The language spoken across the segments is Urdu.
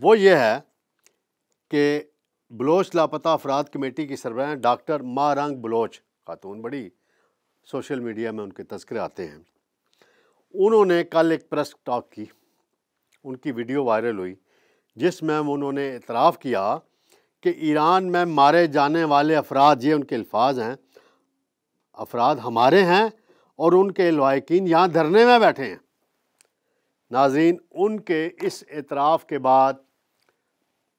وہ یہ ہے کہ بلوچ لاپتہ افراد کمیٹی کی سربراہ ڈاکٹر مارنگ بلوچ خاتون، بڑی سوشل میڈیا میں ان کے تذکرے آتے ہیں، انہوں نے کل ایک پریس ٹاک کی، ان کی ویڈیو وائرل ہوئی جس میں انہوں نے اعتراف کیا کہ ایران میں مارے جانے والے افراد، یہ ان کے الفاظ ہیں، افراد ہمارے ہیں اور ان کے لواحقین یہاں دھرنے میں بیٹھے ہیں۔ ناظرین، ان کے اس اعتراف کے بعد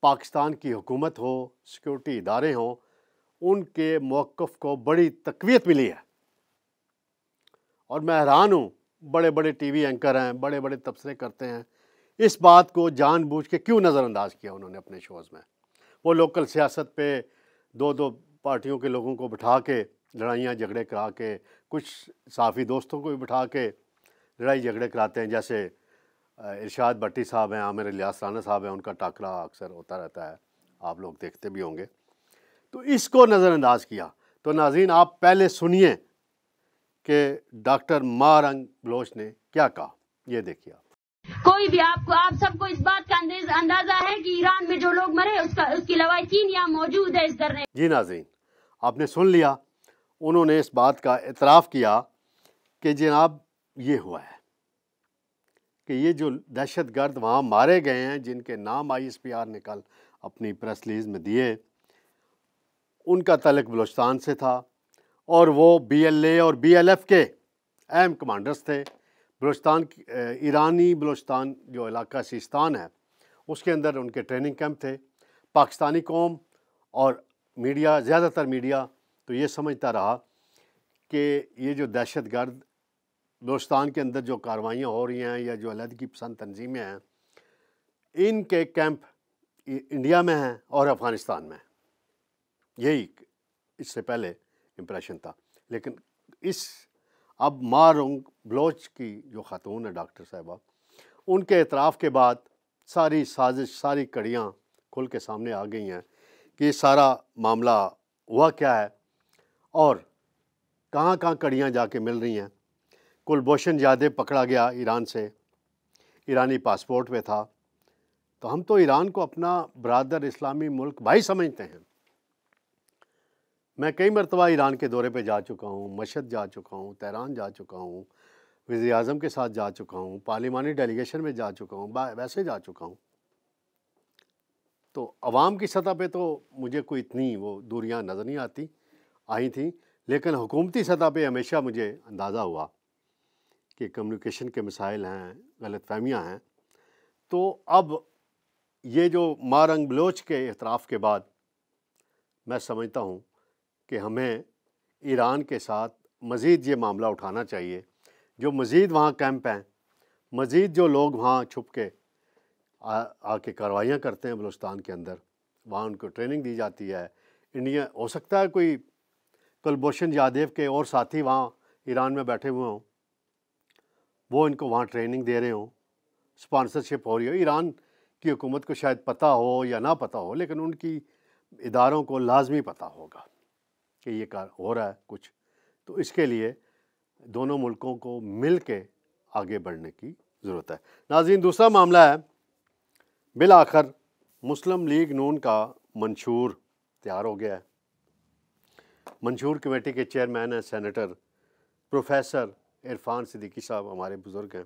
پاکستان کی حکومت ہو، سیکورٹی ادارے ہوں، ان کے موقف کو بڑی تقویت ملی ہے، اور میں حیران ہوں، بڑے بڑے ٹی وی اینکر ہیں، بڑے بڑے تبصرے کرتے ہیں، اس بات کو جان بوجھ کے کیوں نظر انداز کیا انہوں نے اپنے شوز میں؟ وہ لوکل سیاست پہ دو پارٹیوں کے لوگوں کو بٹھا کے لڑائیاں جھگڑے کرا کے، کچھ صحافی دوستوں کو بھی بٹھا کے لڑائی جھگڑے کراتے ہیں، جیسے ارشاد بھٹی صاحب ہیں، عامر الیاس رانا صاحب ہیں، ان کا ٹاکرا اکثر ہوتا رہتا ہے، آپ لوگ دیکھتے بھی ہوں گے۔ تو اس کو نظر انداز کیا۔ تو ناظرین، آپ پہلے سنیے کہ ڈاکٹر مارنگ بلوچ نے کیا کہا، یہ دیکھیے آپ۔ کوئی بھی آپ سب کو اس بات کا اندازہ ہے کہ ایران میں جو لوگ مرے اس کی لواحقین یہاں موجود ہے اس دھرنے۔ جی ناظرین، آپ نے سن لیا، انہوں نے اس بات کا اعتراف کیا کہ جناب یہ ہوا ہے کہ یہ جو دہشت گرد وہاں مارے گئے ہیں، جن کے نام ISPR نے کل اپنی پریس ریلیز میں دیے، ان کا تعلق بلوچستان سے تھا، اور وہ BLA اور BLF کے اہم کمانڈرز تھے۔ بلوچستان، ایرانی بلوچستان جو علاقہ سیستان ہے، اس کے اندر ان کے ٹریننگ کیمپ تھے۔ پاکستانی قوم اور میڈیا، زیادہ تر میڈیا تو یہ سمجھتا رہا کہ یہ جو دہشت گرد بلوچستان کے اندر جو کاروائیاں ہو رہی ہیں، یا جو علیحدگی پسند تنظیمیں ہیں، ان کے کیمپ انڈیا میں ہیں اور افغانستان میں ہیں۔ یہی اس سے پہلے امپریشن تھا، لیکن اب مارنگ بلوچ کی جو خاتون ہے ڈاکٹر صاحبہ، ان کے اعتراف کے بعد ساری سازش، ساری کڑیاں کھل کے سامنے آ گئی ہیں کہ یہ سارا معاملہ ہوا کیا ہے اور کہاں کہاں کڑیاں جا کے مل رہی ہیں۔ کلبھوشن یادیو پکڑا گیا ایران سے، ایرانی پاسپورٹ پہ تھا۔ تو ہم تو ایران کو اپنا برادر اسلامی ملک بھائی سمجھتے ہیں۔ میں کئی مرتبہ ایران کے دورے پہ جا چکا ہوں، مشہد جا چکا ہوں، تہران جا چکا ہوں، وزیر اعظم کے ساتھ جا چکا ہوں، پارلیمانی ڈیلیگیشن میں جا چکا ہوں، ویسے جا چکا ہوں۔ تو عوام کی سطح پہ تو مجھے کوئی اتنی وہ دوریاں نظر نہیں آئی تھیں، لیکن حکومتی سطح پہ ہمیشہ مجھے اندازہ ہوا کہ کمیونیکیشن کے مسائل ہیں، غلط فہمیاں ہیں۔ تو اب یہ جو مارنگ بلوچ کے اعتراف کے بعد میں سمجھتا ہوں کہ ہمیں ایران کے ساتھ مزید یہ معاملہ اٹھانا چاہیے، جو مزید وہاں کیمپ ہیں، مزید جو لوگ وہاں چھپ کے آ کے کارروائیاں کرتے ہیں بلوچستان کے اندر، وہاں ان کو ٹریننگ دی جاتی ہے۔ انڈیا، ہو سکتا ہے کوئی کلبھوشن یادیو کے اور ساتھی وہاں ایران میں بیٹھے ہوئے ہوں، وہ ان کو وہاں ٹریننگ دے رہے ہوں، اسپانسرشپ ہو رہی ہو۔ ایران کی حکومت کو شاید پتہ ہو یا نہ پتہ ہو، لیکن ان کی اداروں کو لازمی پتہ ہوگا کہ یہ کار ہو رہا ہے کچھ۔ تو اس کے لیے دونوں ملکوں کو مل کے آگے بڑھنے کی ضرورت ہے۔ ناظرین، دوسرا معاملہ ہے، بالآخر مسلم لیگ نون کا منشور تیار ہو گیا ہے۔ منشور کمیٹی کے چیئرمین ہیں سینیٹر پروفیسر عرفان صدیقی صاحب، ہمارے بزرگ ہیں،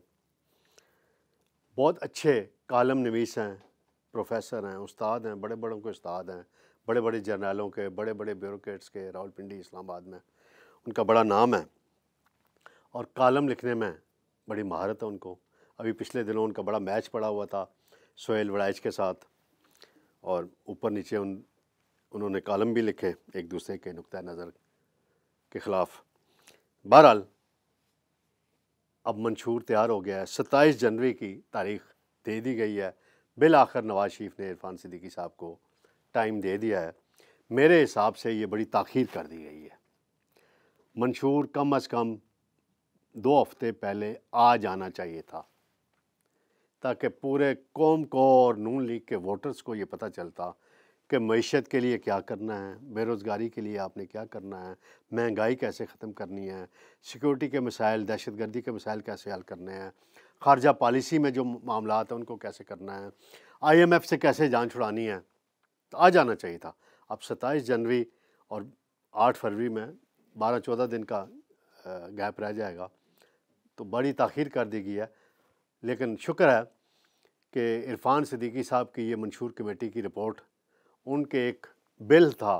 بہت اچھے کالم نویس ہیں، پروفیسر ہیں، استاد ہیں، بڑے بڑوں کے استاد ہیں، بڑے بڑے جرنیلوں کے، بڑے بڑے بیوروکریٹس کے، راولپنڈی، اسلام آباد میں ان کا بڑا نام ہے، اور کالم لکھنے میں بڑی مہارت ہے ان کو۔ ابھی پچھلے دنوں ان کا بڑا میچ پڑا ہوا تھا سہیل وڑائچ کے ساتھ، اور اوپر نیچے انہوں نے کالم بھی لکھے ایک دوسرے کے نقطہ نظر کے خلاف۔ بہرحال اب منشور تیار ہو گیا ہے، 27 جنوری کی تاریخ دے دی گئی ہے۔ بالآخر نواز شریف نے عرفان صدیقی صاحب کو ٹائم دے دیا ہے۔ میرے حساب سے یہ بڑی تاخیر کر دی گئی ہے۔ منشور کم از کم 2 ہفتے پہلے آ جانا چاہیے تھا، تاکہ پورے قوم کو اور نون لیگ کے ووٹرز کو یہ پتہ چلتا کہ معیشت کے لیے کیا کرنا ہے، بے روزگاری کے لیے آپ نے کیا کرنا ہے، مہنگائی کیسے ختم کرنی ہے، سیکورٹی کے مسائل، دہشت گردی کے مسائل کیسے حل کرنے ہیں، خارجہ پالیسی میں جو معاملات ہیں ان کو کیسے کرنا ہے، IMF سے کیسے جان چھڑانی ہے، تو آ جانا چاہیے تھا۔ اب 27 جنوری اور 8 فروری میں 12-14 دن کا گیپ رہ جائے گا، تو بڑی تاخیر کر دی گئی ہے۔ لیکن شکر ہے کہ عرفان صدیقی صاحب کی یہ منشور کمیٹی کی رپورٹ، ان کے ایک بل تھا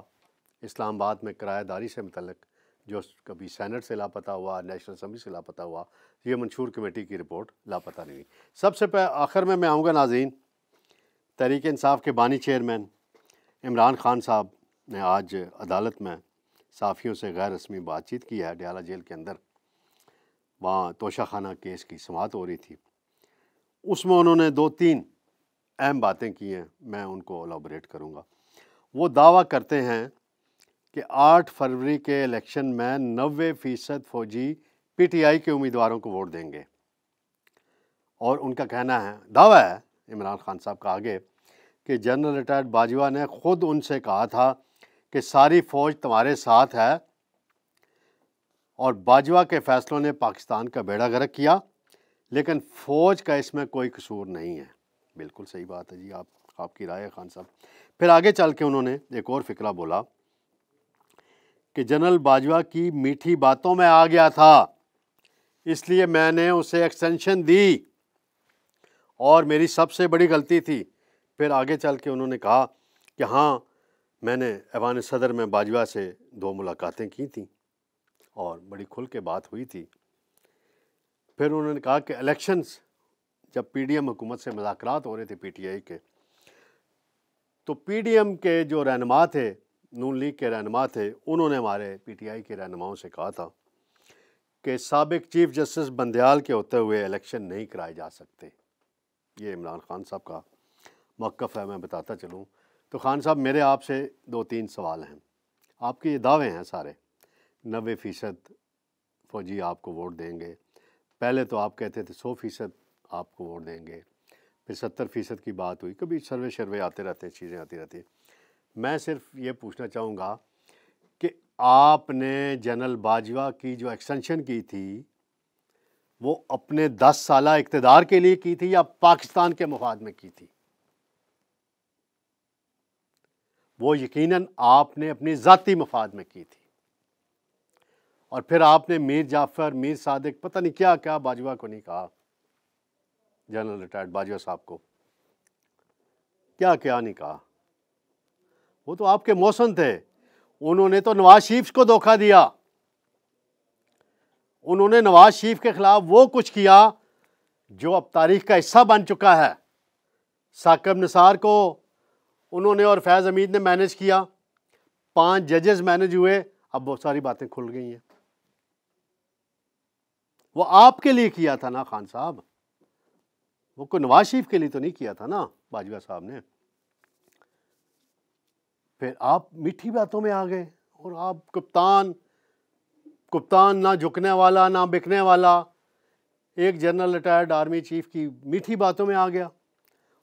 اسلام آباد میں کرایہ داری سے متعلق، جو کبھی سینٹ سے لاپتہ ہوا، نیشنل اسمبلی سے لاپتہ ہوا، یہ منشور کمیٹی کی رپورٹ لاپتہ نہیں ہوئی۔ سب سے آخر میں آؤں گا ناظرین، تحریک انصاف کے بانی چیئرمین عمران خان صاحب نے آج عدالت میں صحافیوں سے غیر رسمی بات چیت کی ہے، ڈیالہ جیل کے اندر۔ وہاں توشہ خانہ کیس کی سماعت ہو رہی تھی، اس میں انہوں نے 2-3 اہم باتیں کی ہیں، میں ان کو الیبوریٹ کروں گا۔ وہ دعویٰ کرتے ہیں کہ 8 فروری کے الیکشن میں 90% فوجی PTI کے امیدواروں کو ووٹ دیں گے، اور ان کا کہنا ہے، دعویٰ ہے عمران خان صاحب کا آگے، کہ جنرل ریٹائرڈ باجوہ نے خود ان سے کہا تھا کہ ساری فوج تمہارے ساتھ ہے، اور باجوہ کے فیصلوں نے پاکستان کا بیڑا غرق کیا، لیکن فوج کا اس میں کوئی قصور نہیں ہے۔ بالکل صحیح بات ہے جی، آپ کی رائے ہے خان صاحب۔ پھر آگے چل کے انہوں نے ایک اور فقرہ بولا کہ جنرل باجوہ کی میٹھی باتوں میں آ گیا تھا، اس لیے میں نے اسے ایکسٹینشن دی، اور میری سب سے بڑی غلطی تھی۔ پھر آگے چل کے انہوں نے کہا کہ ہاں، میں نے ایوان صدر میں باجوہ سے 2 ملاقاتیں کی تھیں، اور بڑی کھل کے بات ہوئی تھی۔ پھر انہوں نے کہا کہ الیکشنز جب PDM حکومت سے مذاکرات ہو رہے تھے PTI کے، تو PDM کے جو رہنما تھے، نون لیگ کے رہنما تھے، انہوں نے ہمارے PTI کے رہنماؤں سے کہا تھا کہ سابق چیف جسٹس بندیال کے ہوتے ہوئے الیکشن نہیں کرائے جا سکتے۔ یہ عمران خان صاحب کا موقف ہے، میں بتاتا چلوں۔ تو خان صاحب، میرے آپ سے 2-3 سوال ہیں۔ آپ کے یہ دعوے ہیں سارے، 90% فوجی آپ کو ووٹ دیں گے، پہلے تو آپ کہتے تھے 100% آپ کو ووٹ دیں گے، پھر 70% کی بات ہوئی، کبھی سروے آتے رہتے ہیں، چیزیں آتی رہتی ہیں۔ میں صرف یہ پوچھنا چاہوں گا کہ آپ نے جنرل باجوہ کی جو ایکسٹینشن کی تھی، وہ اپنے 10 سالہ اقتدار کے لیے کی تھی یا پاکستان کے مفاد میں کی تھی؟ وہ یقیناً آپ نے اپنی ذاتی مفاد میں کی تھی، اور پھر آپ نے میر جعفر، میر صادق، پتہ نہیں کیا کیا باجوہ کو نہیں کہا، جنرل ریٹائرڈ باجوہ صاحب کو کیا کیا نہیں کہا۔ وہ تو آپ کے موسن تھے، انہوں نے تو نواز شریف کو دھوکہ دیا، انہوں نے نواز شریف کے خلاف وہ کچھ کیا جو اب تاریخ کا حصہ بن چکا ہے۔ ثاقب نثار کو انہوں نے اور فیض حمید نے مینج کیا، 5 ججز مینج ہوئے، اب بہت ساری باتیں کھل گئی ہیں۔ وہ آپ کے لیے کیا تھا نا خان صاحب، وہ کوئی نواز شریف کے لیے تو نہیں کیا تھا نا باجوہ صاحب نے۔ پھر آپ میٹھی باتوں میں آ گئے، اور آپ کپتان نہ جھکنے والا نہ بکنے والا، ایک جنرل ریٹائرڈ آرمی چیف کی میٹھی باتوں میں آ گیا،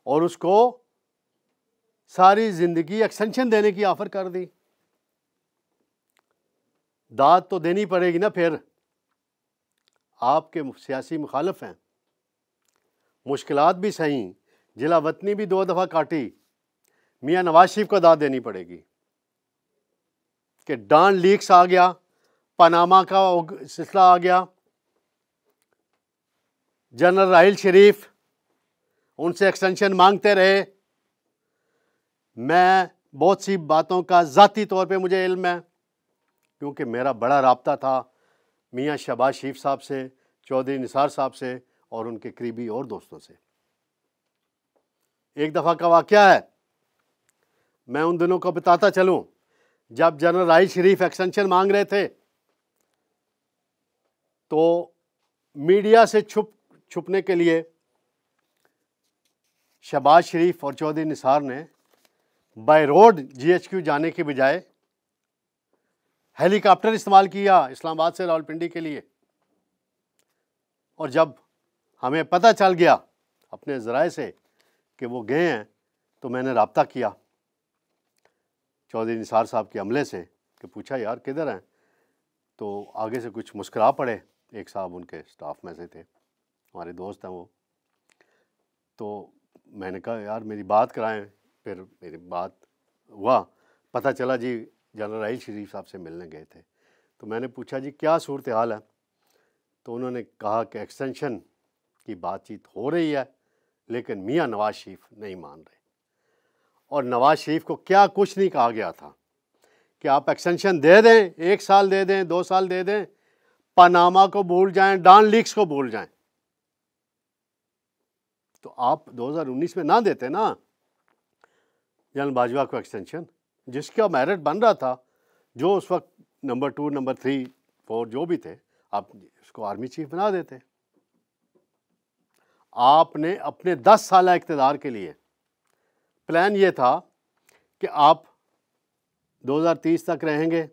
اور اس کو ساری زندگی ایکسٹینشن دینے کی آفر کر دی۔ داد تو دینی پڑے گی نا پھر، آپ کے سیاسی مخالف ہیں، مشکلات بھی صحیح، جلا وطنی بھی 2 دفعہ کاٹی، میاں نواز شریف کو داد دینی پڑے گی کہ ڈان لیکس آ گیا، پاناما کا سلسلہ آ گیا، جنرل راحیل شریف ان سے ایکسٹینشن مانگتے رہے۔ میں بہت سی باتوں کا ذاتی طور پہ مجھے علم ہے، کیونکہ میرا بڑا رابطہ تھا میاں شہباز شریف صاحب سے، چودھری نثار صاحب سے، اور ان کے قریبی اور دوستوں سے۔ ایک دفعہ کا واقعہ ہے، میں ان دنوں کو بتاتا چلوں، جب جنرل راحیل شریف ایکسٹینشن مانگ رہے تھے تو میڈیا سے چھپنے کے لیے شہباز شریف اور چودھری نثار نے بائی روڈ GHQ جانے کے بجائے ہیلی کاپٹر استعمال کیا اسلام آباد سے راولپنڈی کے لیے۔ اور جب ہمیں پتہ چل گیا اپنے ذرائع سے کہ وہ گئے ہیں، تو میں نے رابطہ کیا چودھری نثار صاحب کے عملے سے کہ پوچھا یار کدھر ہیں؟ تو آگے سے کچھ مسکرا پڑے، ایک صاحب ان کے سٹاف میں سے تھے، ہمارے دوست ہیں وہ، تو میں نے کہا یار میری بات کرائیں. پھر میری بات ہوا, پتہ چلا جی جنرل راحیل شریف صاحب سے ملنے گئے تھے. تو میں نے پوچھا جی کیا صورتحال ہے؟ تو انہوں نے کہا کہ ایکسٹینشن کی بات چیت ہو رہی ہے لیکن میاں نواز شریف نہیں مان رہے. اور نواز شریف کو کیا کچھ نہیں کہا گیا تھا کہ آپ ایکسٹینشن دے دیں, 1 سال دے دیں, 2 سال دے دیں, پاناما کو بھول جائیں, ڈان لیکس کو بھول جائیں. تو آپ 2019 میں نہ دیتے نا جنرل باجوہ کو ایکسٹینشن, جس کا میرٹ بن رہا تھا, جو اس وقت نمبر 2, نمبر 3, 4 جو بھی تھے, آپ اس کو آرمی چیف بنا دیتے. آپ نے اپنے 10 سالہ اقتدار کے لیے پلان یہ تھا کہ آپ 2030 تک رہیں گے,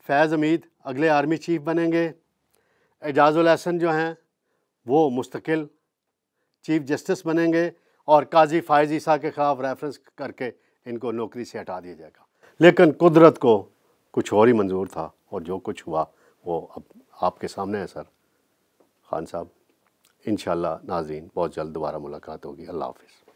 فیض حمید اگلے آرمی چیف بنیں گے, اعجاز الاحسن جو ہیں وہ مستقل چیف جسٹس بنیں گے, اور قاضی فائز عیسیٰ کے خلاف ریفرنس کر کے ان کو نوکری سے ہٹا دیا جائے گا. لیکن قدرت کو کچھ اور ہی منظور تھا, اور جو کچھ ہوا وہ اب آپ کے سامنے ہے. سر خان صاحب, انشاءاللہ ناظرین بہت جلد دوبارہ ملاقات ہوگی. اللہ حافظ.